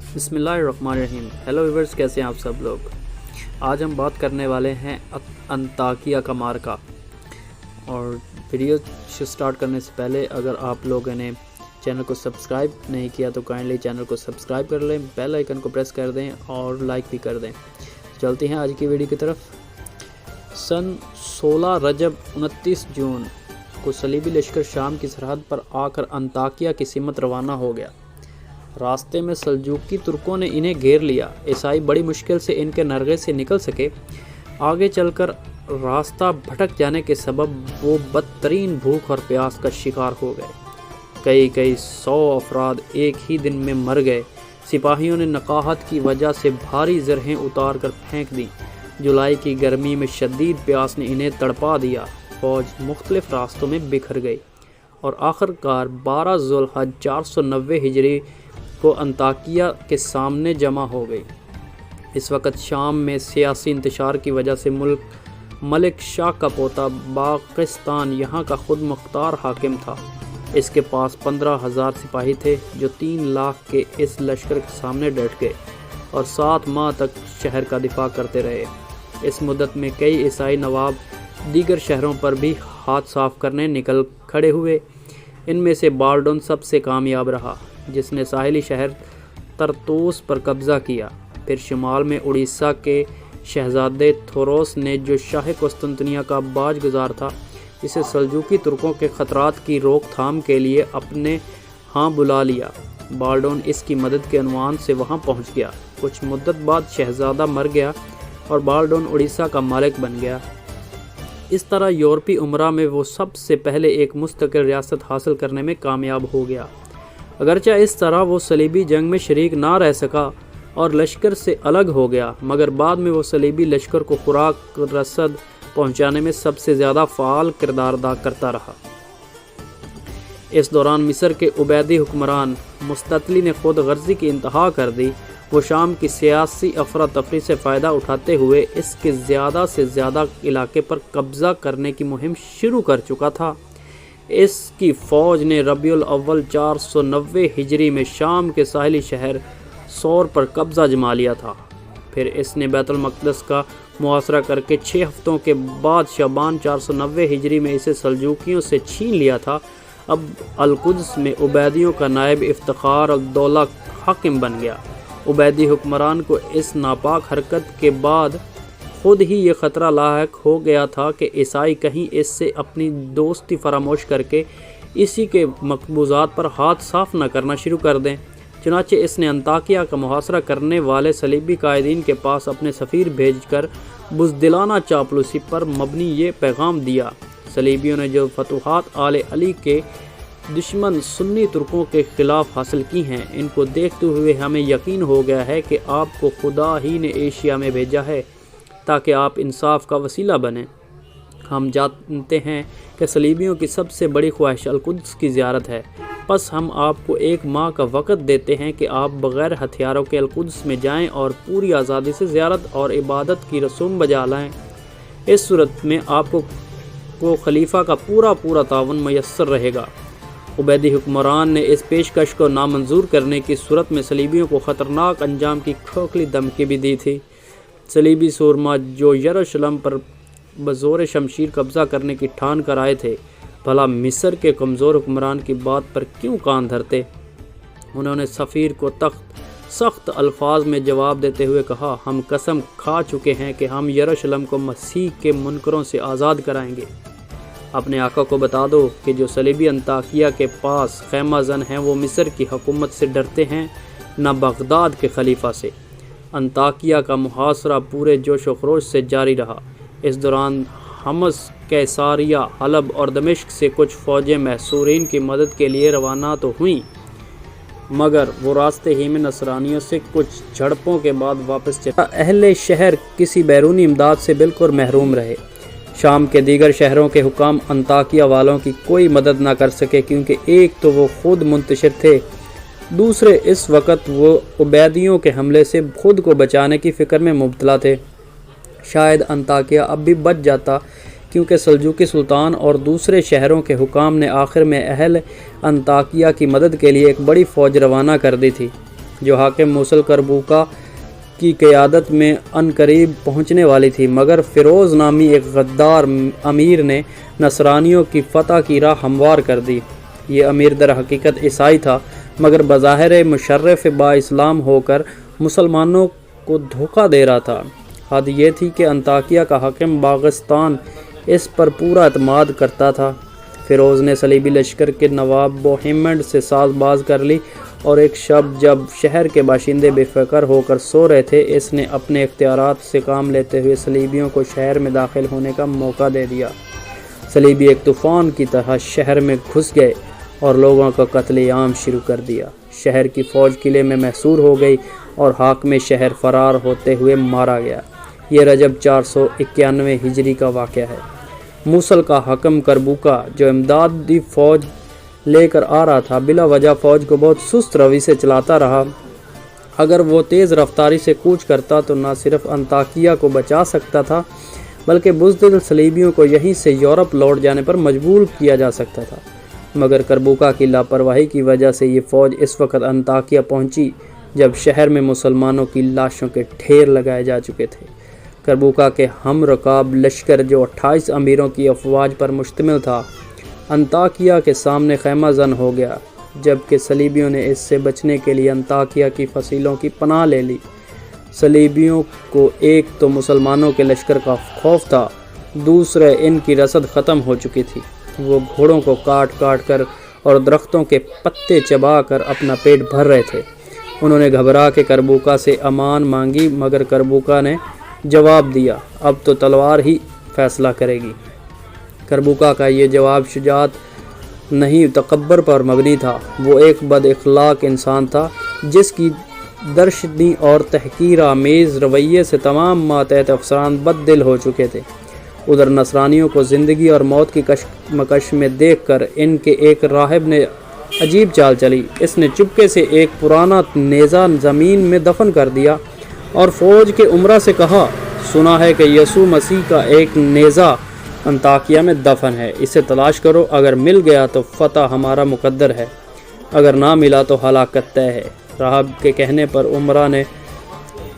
بسم اللہ الرحمن الرحیم۔ ہیلو ویورز، کیسے ہیں آپ سب لوگ؟ آج ہم بات کرنے والے ہیں انطاکیہ کا معرکہ۔ اور ویڈیو سٹارٹ کرنے سے پہلے اگر آپ لوگوں نے چینل کو سبسکرائب نہیں کیا تو کائنڈلی چینل کو سبسکرائب کر لیں، بیل آئیکن کو پریس کر دیں اور لائک بھی کر دیں۔ چلتے ہیں آج کی ویڈیو کی طرف۔ سن 16 رجب 29 جون کو صلیبی لشکر شام کی سرحد پر آ کر انطاکیہ کی سمت روانہ ہو گیا۔ راستے میں سلجوقی ترکوں نے انہیں گھیر لیا۔ عیسائی بڑی مشکل سے ان کے نرغے سے نکل سکے۔ آگے چل کر راستہ بھٹک جانے کے سبب وہ بدترین بھوک اور پیاس کا شکار ہو گئے۔ کئی 100 افراد ایک ہی دن میں مر گئے۔ سپاہیوں نے نقاہت کی وجہ سے بھاری زرہیں اتار کر پھینک دیں۔ جولائی کی گرمی میں شدید پیاس نے انہیں تڑپا دیا۔ فوج مختلف راستوں میں بکھر گئی اور آخرکار 12 ذوالحج 490 ہجری کو انطاکیہ کے سامنے جمع ہو گئی۔ اس وقت شام میں سیاسی انتشار کی وجہ سے ملک شاہ کا پوتا باقستان یہاں کا خود مختار حاکم تھا۔ اس کے پاس 15,000 سپاہی تھے جو 3 لاکھ کے اس لشکر کے سامنے ڈٹ گئے اور 7 ماہ تک شہر کا دفاع کرتے رہے۔ اس مدت میں کئی عیسائی نواب دیگر شہروں پر بھی ہاتھ صاف کرنے نکل کھڑے ہوئے۔ ان میں سے بالڈون سب سے کامیاب رہا، جس نے ساحلی شہر طرطوس پر قبضہ کیا۔ پھر شمال میں اڑیسہ کے شہزادے تھوروس نے، جو شاہ قسطنطنیہ کا باج گزار تھا، اسے سلجوقی ترکوں کے خطرات کی روک تھام کے لیے اپنے ہاں بلا لیا۔ بالڈون اس کی مدد کے عنوان سے وہاں پہنچ گیا۔ کچھ مدت بعد شہزادہ مر گیا اور بالڈون اڑیسہ کا مالک بن گیا۔ اس طرح یورپی امراء میں وہ سب سے پہلے ایک مستقل ریاست حاصل کرنے میں کامیاب ہو گیا۔ اگرچہ اس طرح وہ صلیبی جنگ میں شریک نہ رہ سکا اور لشکر سے الگ ہو گیا، مگر بعد میں وہ صلیبی لشکر کو خوراک رسد پہنچانے میں سب سے زیادہ فعال کردار ادا کرتا رہا۔ اس دوران مصر کے عبیدی حکمران مستطلی نے خود غرضی کی انتہا کر دی۔ وہ شام کی سیاسی افراتفری سے فائدہ اٹھاتے ہوئے اس کے زیادہ سے زیادہ علاقے پر قبضہ کرنے کی مہم شروع کر چکا تھا۔ اس کی فوج نے ربیع الاول 490 ہجری میں شام کے ساحلی شہر سور پر قبضہ جما لیا تھا۔ پھر اس نے بیت المقدس کا محاصرہ کر کے 6 ہفتوں کے بعد شعبان 490 ہجری میں اسے سلجوقیوں سے چھین لیا تھا۔ اب القدس میں عبیدیوں کا نائب افتخار الدولہ حاکم بن گیا۔ عبیدی حکمران کو اس ناپاک حرکت کے بعد خود ہی یہ خطرہ لاحق ہو گیا تھا کہ عیسائی کہیں اس سے اپنی دوستی فراموش کر کے اسی کے مقبوضات پر ہاتھ صاف نہ کرنا شروع کر دیں۔ چنانچہ اس نے انطاکیہ کا محاصرہ کرنے والے صلیبی قائدین کے پاس اپنے سفیر بھیج کر بزدلانہ چاپلوسی پر مبنی یہ پیغام دیا: صلیبیوں نے جو فتوحات آل علی کے دشمن سنی ترکوں کے خلاف حاصل کی ہیں، ان کو دیکھتے ہوئے ہمیں یقین ہو گیا ہے کہ آپ کو خدا ہی نے ایشیا میں بھیجا ہے تاکہ آپ انصاف کا وسیلہ بنیں۔ ہم جانتے ہیں کہ صلیبیوں کی سب سے بڑی خواہش القدس کی زیارت ہے، پس ہم آپ کو 1 ماہ کا وقت دیتے ہیں کہ آپ بغیر ہتھیاروں کے القدس میں جائیں اور پوری آزادی سے زیارت اور عبادت کی رسوم بجا لائیں۔ اس صورت میں آپ کو خلیفہ کا پورا تعاون میسر رہے گا۔ عبیدی حکمران نے اس پیشکش کو نامنظور کرنے کی صورت میں صلیبیوں کو خطرناک انجام کی کھوکھلی دھمکی بھی دی تھی۔ صلیبی سورما جو یروشلم پر بزور شمشیر قبضہ کرنے کی ٹھان کر آئے تھے، بھلا مصر کے کمزور حکمران کی بات پر کیوں کان دھرتے؟ انہوں نے سفیر کو سخت الفاظ میں جواب دیتے ہوئے کہا: ہم قسم کھا چکے ہیں کہ ہم یروشلم کو مسیح کے منکروں سے آزاد کرائیں گے۔ اپنے آقا کو بتا دو کہ جو صلیبی انطاکیہ کے پاس خیمہ زن ہیں وہ مصر کی حکومت سے ڈرتے ہیں، نہ بغداد کے خلیفہ سے۔ انطاکیہ کا محاصرہ پورے جوش و خروش سے جاری رہا۔ اس دوران حمص، قیصاریہ، حلب اور دمشق سے کچھ فوجیں محصورین کی مدد کے لیے روانہ تو ہوئیں، مگر وہ راستے ہی میں نصرانیوں سے کچھ جھڑپوں کے بعد واپس چلے۔ اہل شہر کسی بیرونی امداد سے بالکل محروم رہے۔ شام کے دیگر شہروں کے حکام انطاکیہ والوں کی کوئی مدد نہ کر سکے، کیونکہ ایک تو وہ خود منتشر تھے، دوسرے اس وقت وہ عبیدیوں کے حملے سے خود کو بچانے کی فکر میں مبتلا تھے۔ شاید انطاکیہ اب بھی بچ جاتا، کیونکہ سلجوقی سلطان اور دوسرے شہروں کے حکام نے آخر میں اہل انطاکیہ کی مدد کے لیے ایک بڑی فوج روانہ کر دی تھی۔ جو حاکم موصل کربوکا کی قیادت میں عنقریب پہنچنے والی تھی، مگر فیروز نامی ایک غدار امیر نے نصرانیوں کی فتح کی راہ ہموار کر دی۔ یہ امیر در حقیقت عیسائی تھا، مگر بظاہر مشرف با اسلام ہو کر مسلمانوں کو دھوکہ دے رہا تھا۔ حد یہ تھی کہ انطاکیہ کا حاکم باغستان اس پر پورا اعتماد کرتا تھا۔ فیروز نے صلیبی لشکر کے نواب بوہیمنڈ سے ساز باز کر لی، اور ایک شب جب شہر کے باشندے بے فکر ہو کر سو رہے تھے، اس نے اپنے اختیارات سے کام لیتے ہوئے صلیبیوں کو شہر میں داخل ہونے کا موقع دے دیا۔ صلیبی ایک طوفان کی طرح شہر میں گھس گئے اور لوگوں کا قتل عام شروع کر دیا۔ شہر کی فوج قلعے میں محصور ہو گئی اور حاکم شہر فرار ہوتے ہوئے مارا گیا۔ یہ رجب 491 ہجری کا واقعہ ہے۔ موصل کا حاکم کربوکا جو امدادی فوج لے کر آ رہا تھا، بلا وجہ فوج کو بہت سست روی سے چلاتا رہا۔ اگر وہ تیز رفتاری سے کوچ کرتا تو نہ صرف انطاکیہ کو بچا سکتا تھا، بلکہ بزدل صلیبیوں کو یہیں سے یورپ لوٹ جانے پر مجبور کیا جا سکتا تھا۔ مگر کربوکا کی لاپرواہی کی وجہ سے یہ فوج اس وقت انطاکیہ پہنچی جب شہر میں مسلمانوں کی لاشوں کے ڈھیر لگائے جا چکے تھے۔ کربوکا کے ہم رکاب لشکر جو 28 امیروں کی افواج پر مشتمل تھا، انطاکیہ کے سامنے خیمہ زن ہو گیا، جبکہ صلیبیوں نے اس سے بچنے کے لیے انطاکیہ کی فصیلوں کی پناہ لے لی۔ صلیبیوں کو ایک تو مسلمانوں کے لشکر کا خوف تھا، دوسرے ان کی رسد ختم ہو چکی تھی۔ وہ گھوڑوں کو کاٹ کاٹ کر اور درختوں کے پتے چبا کر اپنا پیٹ بھر رہے تھے۔ انہوں نے گھبرا کے کربوکا سے امان مانگی، مگر کربوکا نے جواب دیا، اب تو تلوار ہی فیصلہ کرے گی۔ کربوکا کا یہ جواب شجاعت نہیں تکبر پر مبنی تھا۔ وہ ایک بد اخلاق انسان تھا جس کی درشنی اور تحقیر آمیز رویے سے تمام ماتحت افسران بد دل ہو چکے تھے۔ ادھر نصرانیوں کو زندگی اور موت کی کشمکش میں دیکھ کر ان کے ایک راہب نے عجیب چال چلی۔ اس نے چپکے سے ایک پرانا نیزہ زمین میں دفن کر دیا اور فوج کے امراء سے کہا، سنا ہے کہ یسوع مسیح کا ایک نیزہ انطاکیہ میں دفن ہے، اسے تلاش کرو، اگر مل گیا تو فتح ہمارا مقدر ہے، اگر نہ ملا تو ہلاکت طے ہے۔ راہب کے کہنے پر امراء نے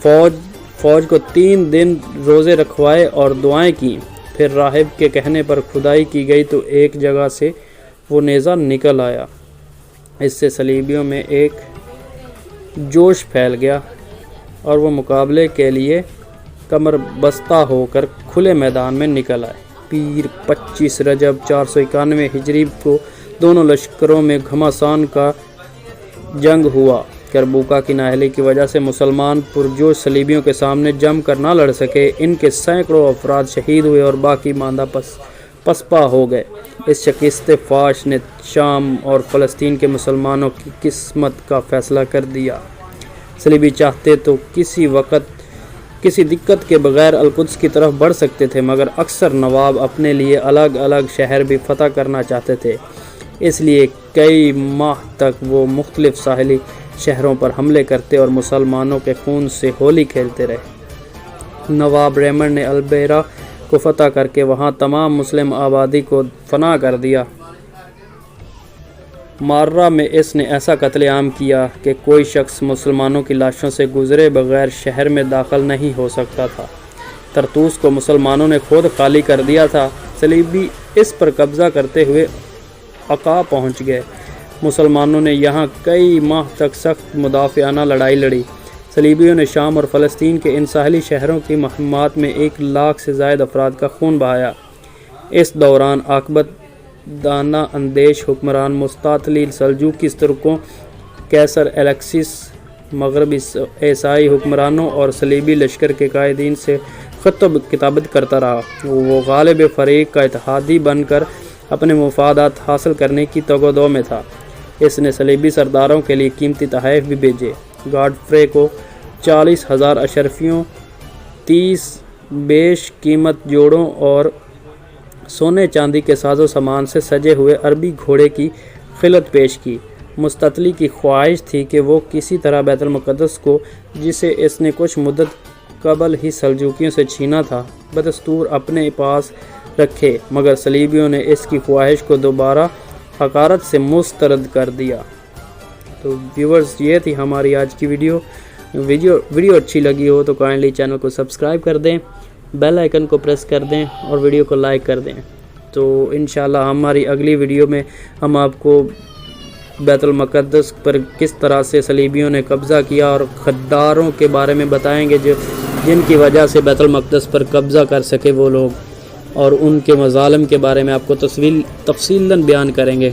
فوج کو 3 دن روزے رکھوائے اور دعائیں کیں۔ پھر راہب کے کہنے پر کھدائی کی گئی تو ایک جگہ سے وہ نیزہ نکل آیا۔ اس سے صلیبیوں میں ایک جوش پھیل گیا اور وہ مقابلے کے لیے کمر بستہ ہو کر کھلے میدان میں نکل آئے۔ پیر 25 رجب 491 ہجری کو دونوں لشکروں میں گھمسان کا جنگ ہوا۔ کربوکا کی نااہلی کی وجہ سے مسلمان پرجوش صلیبیوں کے سامنے جم کر نہ لڑ سکے۔ ان کے سینکڑوں افراد شہید ہوئے اور باقی ماندہ پسپا ہو گئے۔ اس شکست فاش نے شام اور فلسطین کے مسلمانوں کی قسمت کا فیصلہ کر دیا۔ صلیبی چاہتے تو کسی وقت کسی دقت کے بغیر القدس کی طرف بڑھ سکتے تھے، مگر اکثر نواب اپنے لیے الگ الگ شہر بھی فتح کرنا چاہتے تھے۔ اس لیے کئی ماہ تک وہ مختلف ساحلی شہروں پر حملے کرتے اور مسلمانوں کے خون سے ہولی کھیلتے رہے۔ نواب ریمنڈ نے البیرا کو فتح کر کے وہاں تمام مسلم آبادی کو فنا کر دیا۔ ماررا میں اس نے ایسا قتل عام کیا کہ کوئی شخص مسلمانوں کی لاشوں سے گزرے بغیر شہر میں داخل نہیں ہو سکتا تھا۔ طرطوس کو مسلمانوں نے خود خالی کر دیا تھا۔ صلیبی اس پر قبضہ کرتے ہوئے عقا پہنچ گئے۔ مسلمانوں نے یہاں کئی ماہ تک سخت مدافعانہ لڑائی لڑی۔ صلیبیوں نے شام اور فلسطین کے ان ساحلی شہروں کی مہمات میں 1 لاکھ سے زائد افراد کا خون بہایا۔ اس دوران عاقبت دانہ اندیش حکمران مستعطلی سلجوقی ترکوں، قیصر الیکسس مغربی عیسائی حکمرانوں اور صلیبی لشکر کے قائدین سے خط و کتابت کرتا رہا۔ وہ غالب فریق کا اتحادی بن کر اپنے مفادات حاصل کرنے کی تگ و دو میں تھا۔ اس نے صلیبی سرداروں کے لیے قیمتی تحائف بھی بھیجے۔ گاڈفرے کو 40,000 اشرفیوں، 30 بیش قیمت جوڑوں اور سونے چاندی کے ساز و سامان سے سجے ہوئے عربی گھوڑے کی خلعت پیش کی۔ مستعطلی کی خواہش تھی کہ وہ کسی طرح بیت المقدس کو، جسے اس نے کچھ مدت قبل ہی سلجوکیوں سے چھینا تھا، بدستور اپنے پاس رکھے، مگر صلیبیوں نے اس کی خواہش کو دوبارہ حقارت سے مسترد کر دیا۔ تو ویورز یہ تھی ہماری آج کی ویڈیو اچھی لگی ہو تو کائنڈلی چینل کو سبسکرائب کر دیں، بیل آئیکن کو پریس کر دیں اور ویڈیو کو لائک کر دیں۔ تو انشاءاللہ ہماری اگلی ویڈیو میں ہم آپ کو بیت المقدس پر کس طرح سے صلیبیوں نے قبضہ کیا اور غداروں کے بارے میں بتائیں گے جن کی وجہ سے بیت المقدس پر قبضہ کر سکے وہ لوگ، اور ان کے مظالم کے بارے میں آپ کو تفصیلاً بیان کریں گے۔